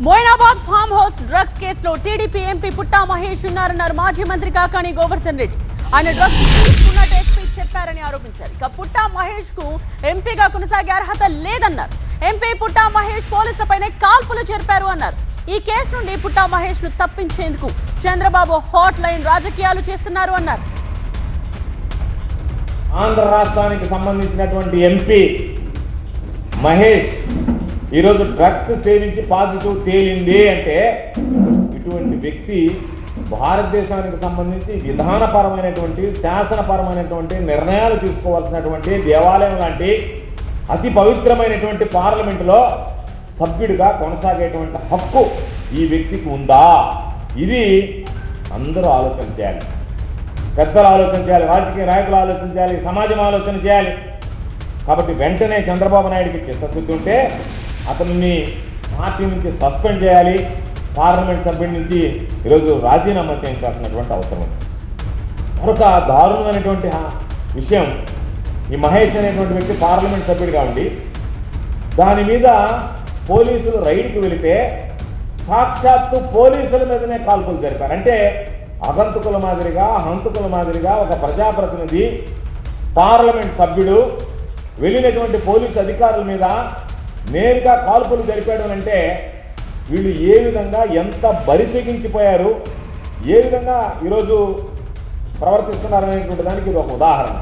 Moinabad farm house drugs కేసులో TDP MP పుట్టా మహేష్ ఉన్నారన్నారు మాజీ మంత్రి కాకాణి గోవర్ధన్ రెడ్డి. ఆయన డ్రగ్స్ తీసుకున్నట్టు ఎస్పీ చెప్పారని ఆరోపించారు. ఇక పుట్టా మహేష్ కు ఎంపీగా కొనసాగే అర్హత లేదన్నారు. ఎంపీ పుట్టా మహేష్ పోలీసులపైనే కాల్పులు జరిపారు అన్నారు. ఈ కేసు నుండి పుట్టా మహేష్ ను తప్పించేందుకు చంద్రబాబు హాట్ లైన్ రాజకీయాలు చేస్తున్నారు అన్నారు. ఆంధ్ర రాష్ట్రానికి సంబంధించినటువంటి ఎంపీ మహేష్ ఈరోజు డ్రగ్స్ సేవించి పాజిటివ్ తేలింది అంటే ఇటువంటి వ్యక్తి భారతదేశానికి సంబంధించి విధానపరమైనటువంటి శాసనపరమైనటువంటి నిర్ణయాలు తీసుకోవాల్సినటువంటి దేవాలయం లాంటి అతి పవిత్రమైనటువంటి పార్లమెంటులో సభ్యుడిగా కొనసాగేటువంటి హక్కు ఈ వ్యక్తికి ఉందా? ఇది అందరూ ఆలోచన చేయాలి. పెద్దలు ఆలోచన చేయాలి, రాజకీయ నాయకులు ఆలోచన చేయాలి, సమాజం ఆలోచన చేయాలి. కాబట్టి వెంటనే చంద్రబాబు నాయుడికి చిత్తశుద్ధి ఉంటే అతన్ని పార్టీ నుంచి సస్పెండ్ చేయాలి, పార్లమెంట్ సభ్యుడి నుంచి ఈరోజు రాజీనామా చేయించాల్సినటువంటి అవసరం ఉంది. మరొక దారుణమైనటువంటి విషయం, ఈ మహేష్ అనేటువంటి వ్యక్తి పార్లమెంట్ సభ్యుడిగా ఉండి దాని మీద పోలీసులు రైడ్కి వెళితే సాక్షాత్తు పోలీసుల మీదనే కాల్పులు జరిపారు. అంటే అగంతకుల మాదిరిగా, హంతకుల మాదిరిగా ఒక ప్రజాప్రతినిధి పార్లమెంట్ సభ్యుడు వెళ్ళినటువంటి పోలీసు అధికారుల మీద నేరుగా కాల్పులు జరిపాడు అంటే వీళ్ళు ఏ విధంగా ఎంత బరి తెగించిపోయారు, ఏ విధంగా ఈరోజు ప్రవర్తిస్తున్నారనేటువంటి దానికి ఇది ఒక ఉదాహరణ.